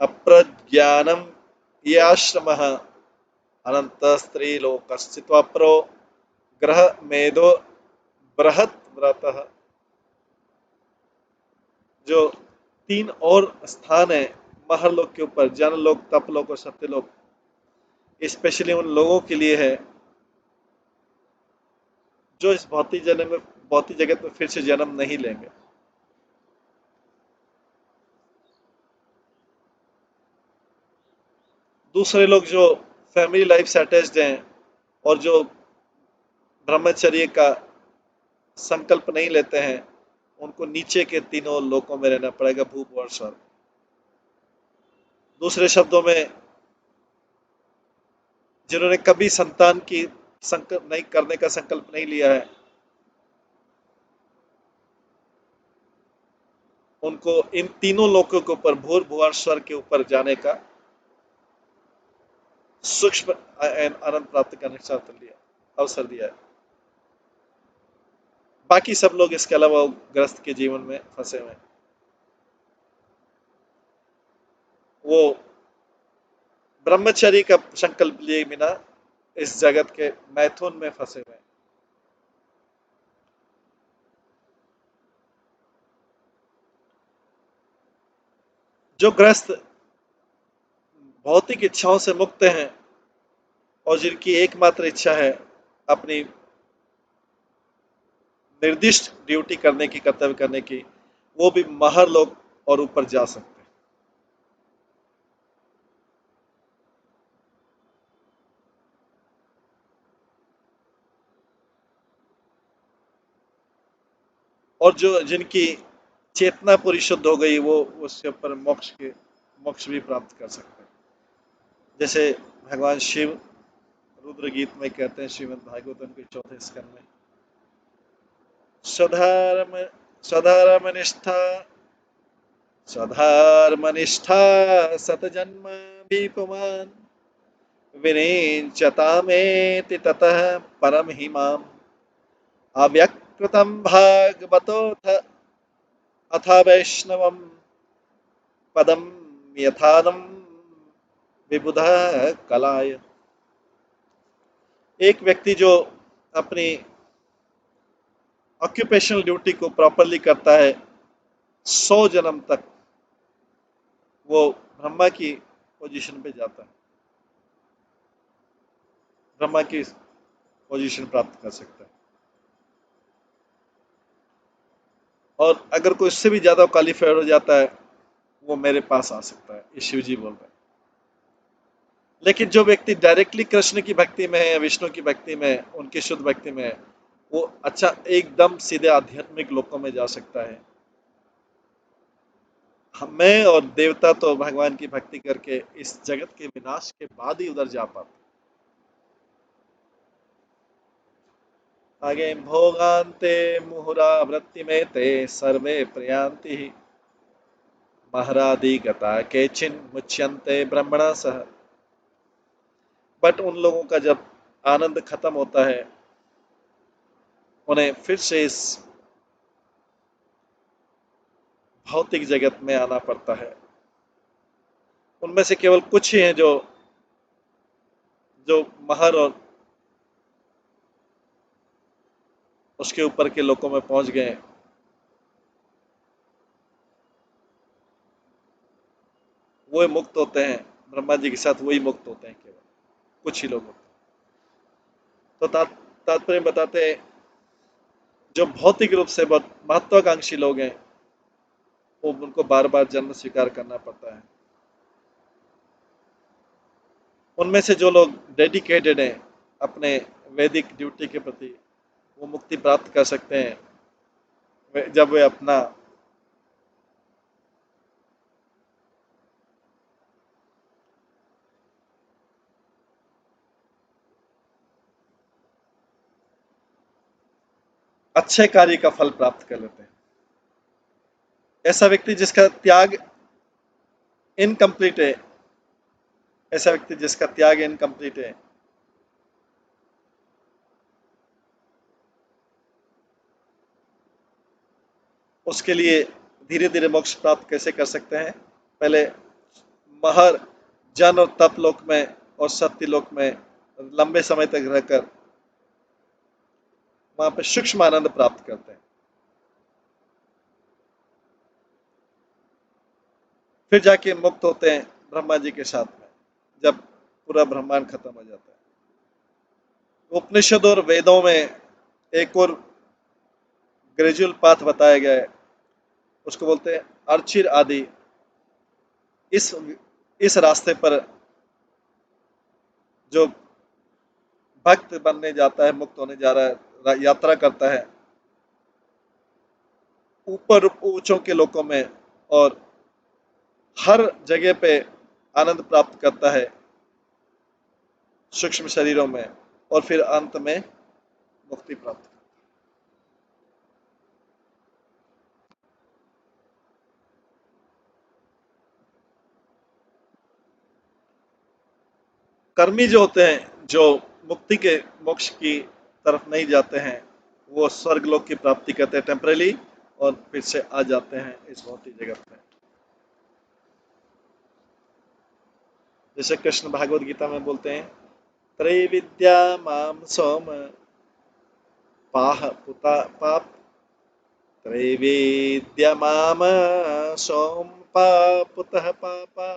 A: अप्रज्ञानम ये आश्रमः अनंतस्त्रीलोकस्थित्वापरो ग्रह मेधो बृहत् व्रतः। जो तीन और स्थान है महरलोक के ऊपर, जनलोक, तपलोक और सत्यलोक, स्पेशली उन लोगों के लिए है जो इस भौतिक जगत में फिर से जन्म नहीं लेंगे। दूसरे लोग जो फैमिली लाइफ से अटैच्ड हैं और जो ब्रह्मचर्य का संकल्प नहीं लेते हैं, उनको नीचे के तीनों लोकों में रहना पड़ेगा, भूप और स्वर्ग। दूसरे शब्दों में, जिन्होंने कभी संतान की संकल्प नहीं करने का संकल्प नहीं लिया है, उनको इन तीनों लोकों के ऊपर, भूर भुवर स्वर्ग के ऊपर जाने का सूक्ष्म आनंद प्राप्त करने का अवसर दिया है। बाकी सब लोग इसके अलावा ग्रस्त के जीवन में फंसे हुए हैं, वो ब्रह्मचर्य का संकल्प लिए बिना इस जगत के मैथुन में फंसे हुए हैं। जो ग्रस्त भौतिक इच्छाओं से मुक्त हैं और जिनकी एकमात्र इच्छा है अपनी निर्दिष्ट ड्यूटी करने की, कर्तव्य करने की, वो भी महरलोक और ऊपर जा सकते हैं। और जो जिनकी चेतना पूरी शुद्ध हो गई, वो उसके ऊपर मोक्ष भी प्राप्त कर सकते हैं। जैसे भगवान शिव रुद्र गीत में कहते हैं, श्रीमद् भागवतम के चौथे स्कंद में, स्वधर्म स्वधर्मनिष्ठा स्वधर्मनिष्ठा सतजन्म भी पुमान् विनेचतामेति ततः परम हि माम् अव्यक्कृतं भागवतोऽथ अथ वैष्णवं पदं यथानं विबुधः कलाय। एक व्यक्ति जो अपनी ऑक्यूपेशनल ड्यूटी को प्रॉपरली करता है, 100 जन्म तक वो ब्रह्मा की पोजीशन पे जाता है, ब्रह्मा की पोजीशन प्राप्त कर सकता है। और अगर कोई इससे भी ज्यादा क्वालिफाइड हो जाता है, वो मेरे पास आ सकता है, ये शिव जी बोल रहे हैं। लेकिन जो व्यक्ति डायरेक्टली कृष्ण की भक्ति में है या विष्णु की भक्ति में है, उनकी शुद्ध भक्ति में है, वो अच्छा एकदम सीधे आध्यात्मिक लोकों में जा सकता है। मैं और देवता तो भगवान की भक्ति करके इस जगत के विनाश के बाद ही उधर जा पाते। आगे भोगान्ते मुहुरा वृत्ति में ते सर्वे प्रयांति महरादि गता केचिन मुच्यन्ते ब्रह्मणा सह। बट उन लोगों का जब आनंद खत्म होता है, उन्हें फिर से इस भौतिक जगत में आना पड़ता है। उनमें से केवल कुछ ही हैं जो महर और उसके ऊपर के लोकों में पहुंच गए। वो मुक्त होते हैं, ब्रह्मा जी के साथ वही मुक्त होते हैं, केवल कुछ ही लोग होते हैं। तो तात्पर्य बताते हैं, जो भौतिक रूप से बहुत महत्वाकांक्षी लोग हैं, वो उनको बार बार जन्म स्वीकार करना पड़ता है। उनमें से जो लोग डेडिकेटेड हैं अपने वैदिक ड्यूटी के प्रति, वो मुक्ति प्राप्त कर सकते हैं जब वे अपना अच्छे कार्य का फल प्राप्त कर लेते हैं। ऐसा व्यक्ति जिसका त्याग इनकम्प्लीट है, ऐसा व्यक्ति जिसका त्याग इनकम्प्लीट है, उसके लिए धीरे धीरे मोक्ष प्राप्त कैसे कर सकते हैं? पहले महर जन और तप लोक में और सत्य लोक में लंबे समय तक रहकर वहां पे सूक्ष्म आनंद प्राप्त करते हैं। फिर जाके मुक्त होते हैं ब्रह्मा जी के साथ में, जब पूरा ब्रह्मांड खत्म हो जाता है। उपनिषद और वेदों में एक और ग्रेजुअल पाथ बताया गया है, उसको बोलते हैं अर्चिर आदि। इस इस रास्ते पर जो भक्त बनने जाता है, मुक्त होने जा रहा है, यात्रा करता है ऊपर ऊंचों के लोकों में, और हर जगह पे आनंद प्राप्त करता है सूक्ष्म शरीरों में, और फिर अंत में मुक्ति प्राप्त करता है। कर्मी जो होते हैं, जो मुक्ति के मोक्ष की तरफ नहीं जाते हैं, वो स्वर्ग लोक की प्राप्ति करते हैं टेम्परली, और फिर से आ जाते हैं इस भौतिक जगत में। जैसे कृष्ण भागवत गीता में बोलते हैं, त्रैविद्या माम सोम पाह पुता पाप, त्रैवेद्य माम सोम पुतः पापा,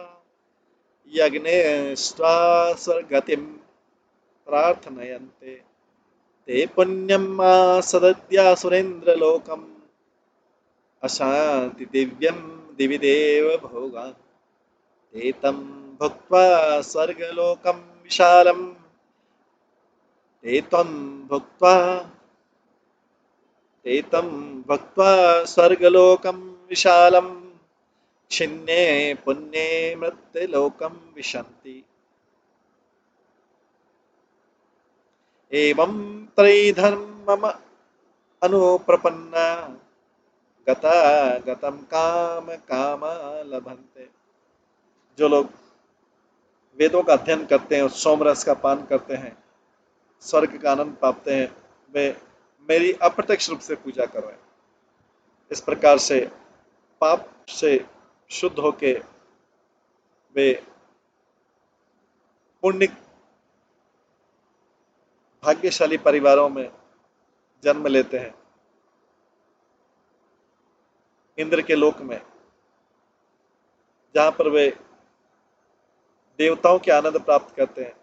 A: यज्ञेष्ट्वा स्वर्गतिं प्रार्थनयन्ते ते पुण्यम सदद्या सुरेन्द्रलोकम् अशांति दिव्यम दिवि देव भोगान् ते तं भुक्त्वा स्वर्गलोकं विशालम् ते तं भुक्त्वा ते तं भुक्त्वा स्वर्गलोकं विशालम् छिन्ने पुण्ये मृत्युलोकं विशन्ति। एवं त्रैधर्मम अनुप्रपन्ना गता गतम काम कामा लभन्ते। जो लोग वेदों का अध्ययन करते हैं और सोमरस का पान करते हैं, स्वर्ग का आनंद पाते हैं, वे मेरी अप्रत्यक्ष रूप से पूजा कर रहे हैं। इस प्रकार से पाप से शुद्ध होके वे पुण्य भाग्यशाली परिवारों में जन्म लेते हैं, इंद्र के लोक में, जहाँ पर वे देवताओं के आनंद प्राप्त करते हैं।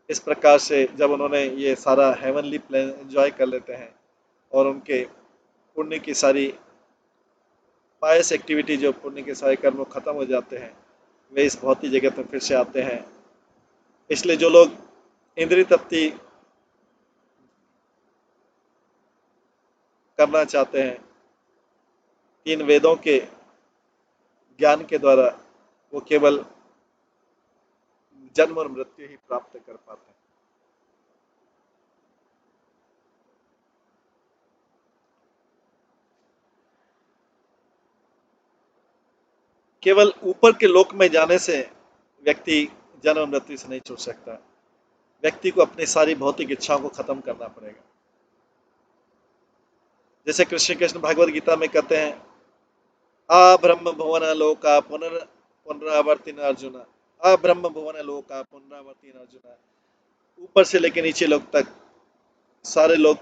A: इस प्रकार से जब उन्होंने ये सारा हेवनली प्लेन एंजॉय कर लेते हैं और उनके पुण्य की सारी पायस एक्टिविटी, जो पुण्य के सारे कर्म खत्म हो जाते हैं, वे इस भौतिक जगत में फिर से आते हैं। इसलिए जो लोग इंद्रिय तृप्ति करना चाहते हैं, तीन वेदों के ज्ञान के द्वारा वो केवल जन्म और मृत्यु ही प्राप्त कर पाते हैं। केवल ऊपर के लोक में जाने से व्यक्ति जन्म मृत्यु से नहीं छूट सकता। व्यक्ति को अपनी सारी भौतिक इच्छाओं को खत्म करना पड़ेगा। जैसे कृष्ण भागवत गीता में कहते हैं, आ ब्रह्म भुवन लोका पुनरावर्तिन अर्जुन, आ ब्रह्म भुवन लोका पुनरावर्तिन अर्जुन। ऊपर से लेकर नीचे लोक तक सारे लोग,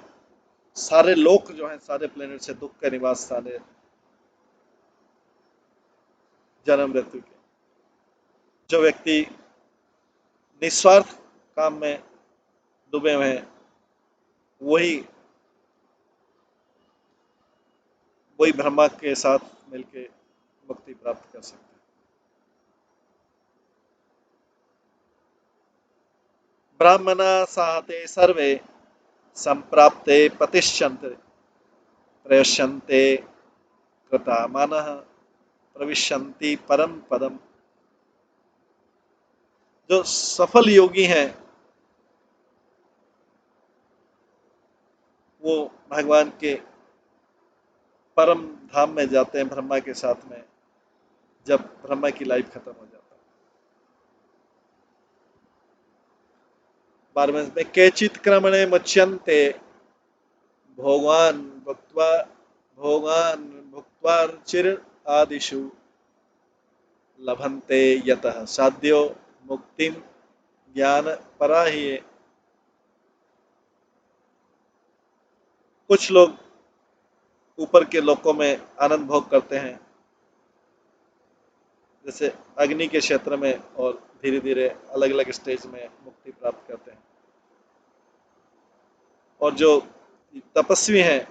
A: सारे लोक जो हैं, सारे प्लेनेट से दुख का निवास स्थान है, जन्म मृत्यु के। जो व्यक्ति निस्वार्थ काम में डूबे हुए हैं, वही वही ब्रह्मा के साथ मिलकर मुक्ति प्राप्त कर सकते हैं। ब्राह्मणा साहते सर्वे संप्राप्ते प्रतिष्ठन्ते, प्रयस्यन्ते कृतामानः प्रविशन्ति परम पदम। जो सफल योगी हैं, वो भगवान के परम धाम में जाते हैं ब्रह्मा के साथ में, जब ब्रह्मा की लाइफ खत्म हो जाता है। 12वें में केचित क्रमणे मुच्यन्ते भोगान भुक्त्वा, भोगान भुक्त्वा चिर आदिषु लभन्ते यतः साध्यो मुक्तिम ज्ञान पराहिये। कुछ लोग ऊपर के लोकों में आनंद भोग करते हैं, जैसे अग्नि के क्षेत्र में, और धीरे धीरे अलग अलग स्टेज में मुक्ति प्राप्त करते हैं। और जो तपस्वी हैं,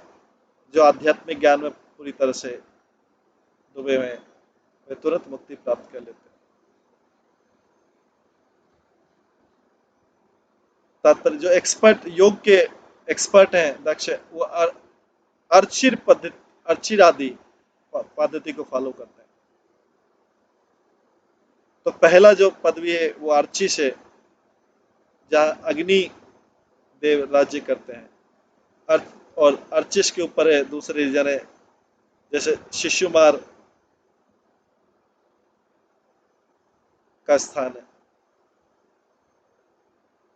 A: जो आध्यात्मिक ज्ञान में पूरी तरह से डूबे हुए हैं, वे तुरंत मुक्ति प्राप्त कर लेते हैं। तात्पर्य, जो एक्सपर्ट, योग के एक्सपर्ट हैं, दक्ष, वो अर्चिर पद्धति, अर्चिर आदि पद्धति को फॉलो करते हैं। तो पहला जो पदवी है वो अर्ची से, जहाँ अग्नि देव राज्य करते हैं, और अर्चिस के ऊपर है दूसरे जने, जैसे शिशुमार का स्थान है।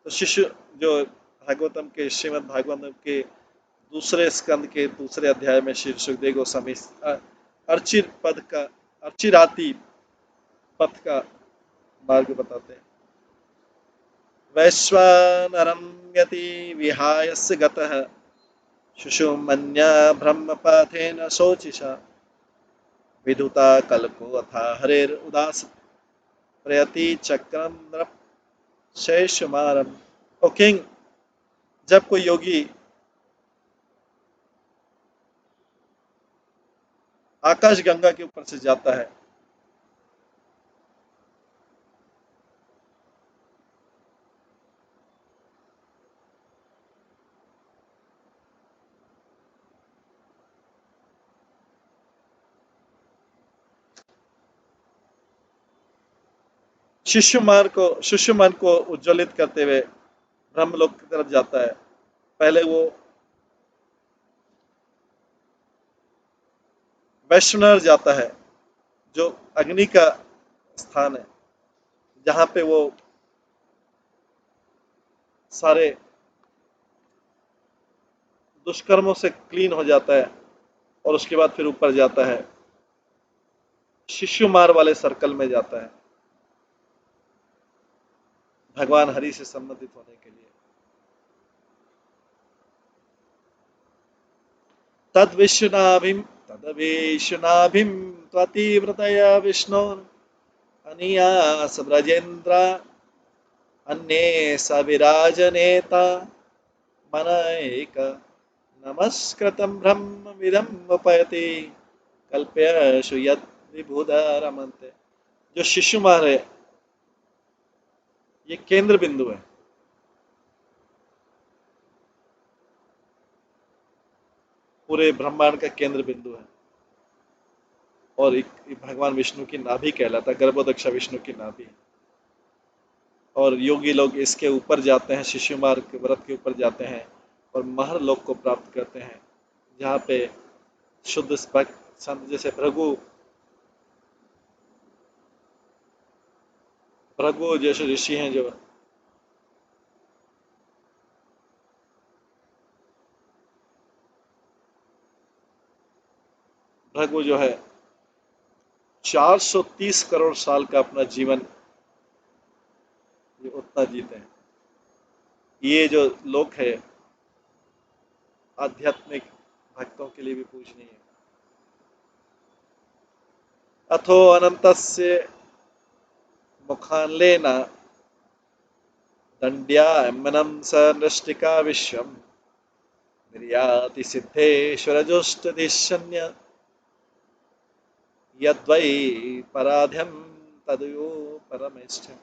A: तो शिशु, जो भागवतम के, श्रीमद् भागवतम के दूसरे स्कंद के दूसरे अध्याय में श्री सुखदेव गोस्वामी अर्चिर पद का, अर्चिराति पथ का मार्ग बताते हैं। वैश्वानरं यति विहायस्य गतः शुशुमन्या ब्रह्मपाथेन शोचिषा विदुता कल्पो अथा हरेर उदास प्रयति चक्रम नृप शेषमारम। ओ किंग, जब कोई योगी आकाश गंगा के ऊपर से जाता है, शिष्यमान को उज्ज्वलित करते हुए ब्रह्मलोक की तरफ जाता है। पहले वो वैश्वनर जाता है, जो अग्नि का स्थान है, जहाँ पे वो सारे दुष्कर्मों से क्लीन हो जाता है, और उसके बाद फिर ऊपर जाता है, शिशुमार वाले सर्कल में जाता है, भगवान हरि से संबंधित होने के लिए। तद्विश्वनाभिं तदविश्वनाभिं त्वतीव्रतया विष्णोर् अनियास ब्रजेन्द्र अन्ये सविराजनेता मनैक नमस्कृतं ब्रह्मविदं उपैति कल्प्येषु यद् विबुधा रमन्ते। जो शिशुमार है ये केंद्र बिंदु है, पूरे ब्रह्मांड का केंद्र बिंदु है। और एक भगवान विष्णु की नाभि कहलाता है, गर्भोदक्षा विष्णु की नाभि। और योगी लोग इसके ऊपर जाते हैं, शिशुमार के व्रत के ऊपर जाते हैं और महर लोक को प्राप्त करते हैं, जहाँ पे शुद्ध भक्त संत जैसे भृगु भृगु जैसे ऋषि हैं, जो भृगु जो है 430 करोड़ साल का अपना जीवन ये उतना जीते हैं। ये जो लोक है आध्यात्मिक भक्तों के लिए भी पूजनीय है। अथो अनंतस्य मुखान्लेन दंड्यायमनं स नृष्टिका विश्वम् निर्याति सिद्धेश्वरजुष्टदिशन्य यद्वै पराध्यं तदयो परमेष्ठिम्।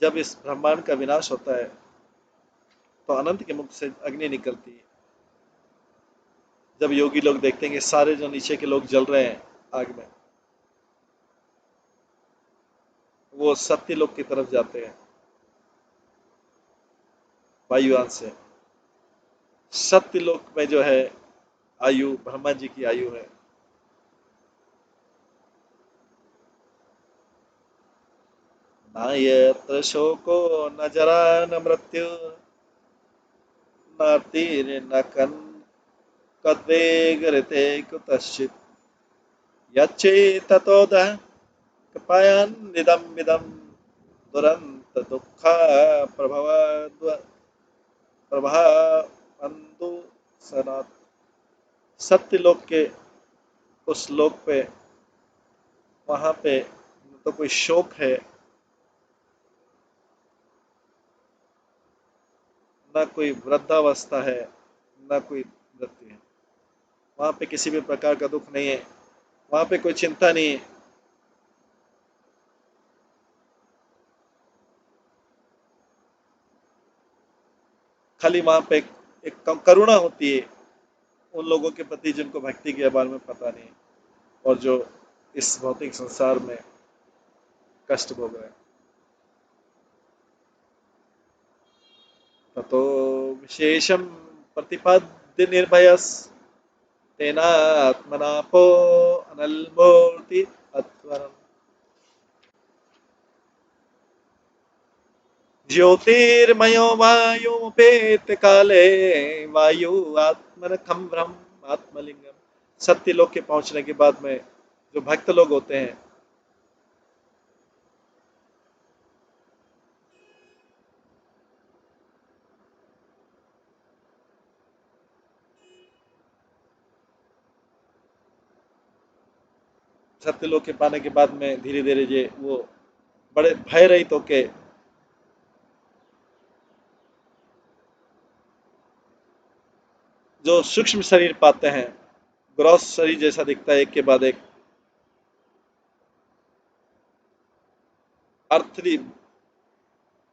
A: जब इस ब्रह्मांड का विनाश होता है तो अनंत के मुख से अग्नि निकलती है। जब योगी लोग देखते हैं कि सारे जो नीचे के लोग जल रहे हैं आग में, वो सत्य लोग की तरफ जाते हैं वायुयान से। सत्य लोक में जो है आयु ब्रह्मा जी की आयु है। न यत्र शोको न जरा न मृत्यु न तीर न कन कद्वेगरते कुतश्चित् यच्चेततोदः कपायान्निदं विदं दुरन्त दुःख प्रभव प्रभावन्तु सनात्। सत्य लोक के उस लोक पे, वहां पे न तो कोई शोक है, न कोई वृद्धावस्था है, न कोई मृत्यु है। वहां पे किसी भी प्रकार का दुख नहीं है, वहां पे कोई चिंता नहीं है। खाली वहां पे एक करुणा होती है उन लोगों के प्रति जिनको भक्ति के बारे में पता नहीं और जो इस भौतिक संसार में कष्ट भोग रहे हैं। ततो विशेषम प्रतिपद्य निर्भयस तेनात्मनापो अनलमूर्ति अत्वरम। ज्योतिर्मयो वायुमुपेत काले वायु आत्मनखम ब्रह्म आत्मलिंगम। सत्य लोक के पहुंचने के बाद में जो भक्त लोग होते हैं, सत्य लोक के पाने के बाद में धीरे धीरे ये वो बड़े भय रहित होके जो सूक्ष्म शरीर पाते हैं, ग्रॉस शरीर जैसा दिखता है एक के बाद एक, अर्थली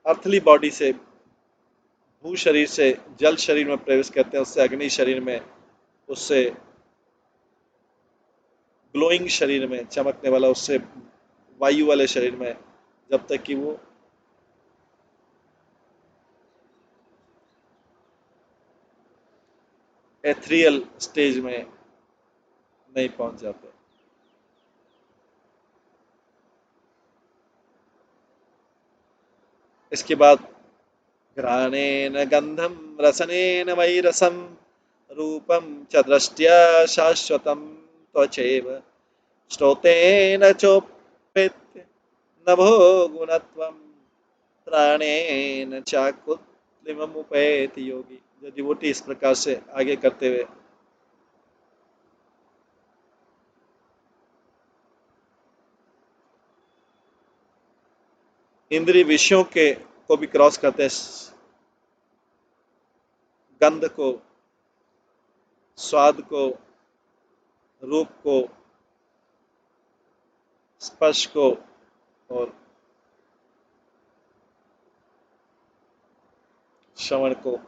A: अर्थली बॉडी से, भू शरीर से जल शरीर में प्रवेश करते हैं, उससे अग्नि शरीर में, उससे ग्लोइंग शरीर में चमकने वाला, उससे वायु वाले शरीर में, जब तक कि वो एथरियल स्टेज में नहीं पहुंच जाते। इसके बाद घ्राणेन गंधम रसनेन वैरसम रूपम च दृष्ट्या शाश्वतम त्वचैव श्रोतेन चोपेत्य नभो गुणत्वम प्राणेन चाकुत्लिममुपैति योगी। जो डिवोटी इस प्रकार से आगे करते हुए इंद्रिय विषयों के को भी क्रॉस करते हैं, गंध को, स्वाद को, रूप को, स्पर्श को और श्रवण को।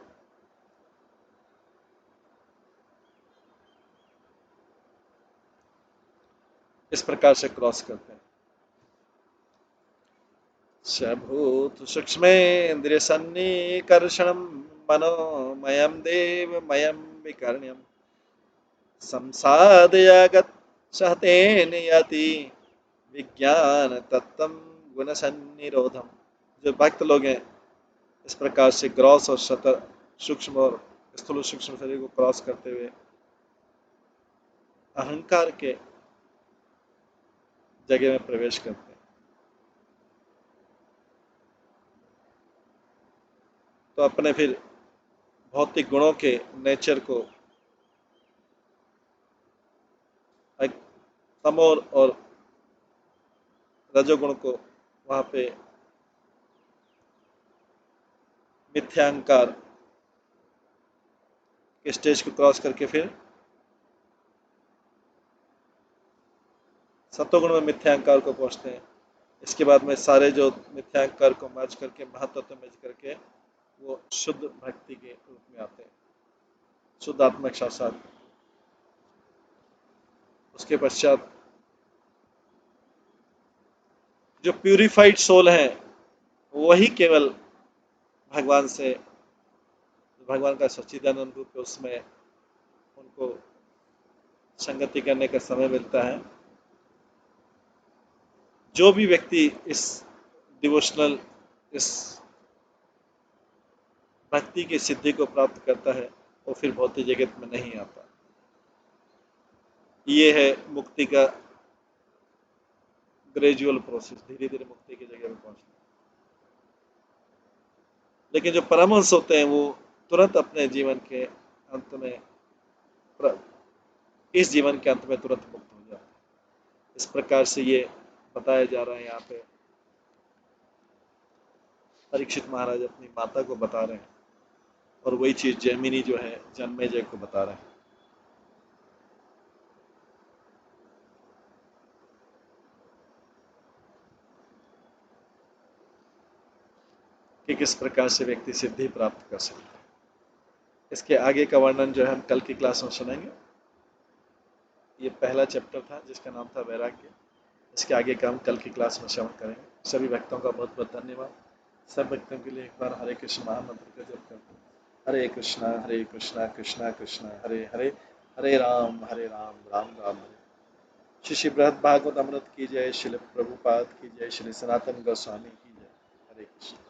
A: इस प्रकार से क्रॉस करते हैं। भूत सूक्ष्मेन्द्रिय सन्निकर्षणम मनोमयम देवमयम विकर्ण्यम संसादयागत सहतेन यति विज्ञान तत्व गुण सन्निरोधम। जो भक्त लोग हैं इस प्रकार से ग्रॉस और सतर सूक्ष्म और स्थूल सूक्ष्म शरीर को क्रॉस करते हुए अहंकार के जगह में प्रवेश करते हैं। तो अपने फिर भौतिक गुणों के नेचर को तमोर और रजोगुण को वहां पे मिथ्यांकार के स्टेज को क्रॉस करके फिर सत्वगुण में मिथ्यांकार को पहुंचते हैं। इसके बाद में सारे जो मिथ्यांकार को मर्ज करके महत्व में करके वो शुद्ध भक्ति के रूप में आते हैं, शुद्ध आत्मिक साक्षात। उसके पश्चात जो प्यूरिफाइड सोल है वही केवल भगवान से, भगवान का सच्चिदानंद रूप है, उसमें उनको संगति करने का समय मिलता है। जो भी व्यक्ति इस डिवोशनल, इस भक्ति की सिद्धि को प्राप्त करता है वो फिर भौतिक जगत में नहीं आता। ये है मुक्ति का ग्रेजुअल प्रोसेस, धीरे धीरे मुक्ति की जगह में पहुंचना। लेकिन जो परमहंस होते हैं वो तुरंत अपने जीवन के अंत में, इस जीवन के अंत में तुरंत मुक्त हो जाते हैं। इस प्रकार से ये बताया जा रहा है यहाँ पे। परीक्षित महाराज अपनी माता को बता रहे हैं और वही चीज जैमिनी जो है जन्मेजय को बता रहे हैं कि किस प्रकार से व्यक्ति सिद्धि प्राप्त कर सकता है। इसके आगे का वर्णन जो है हम कल की क्लास में सुनेंगे। ये पहला चैप्टर था जिसका नाम था वैराग्य। इसके आगे का हम कल की क्लास में श्रवण करेंगे। सभी भक्तों का बहुत बहुत धन्यवाद। सब भक्तों के लिए एक बार हरे कृष्ण महामंत्र का जप करते हैं। हरे कृष्णा कृष्णा कृष्णा हरे हरे, हरे राम राम राम हरे। श्री श्री बृहद भागवत अमृत की जय, श्री प्रभुपाद की जय, श्री सनातन गोस्वामी की जय। हरे कृष्ण।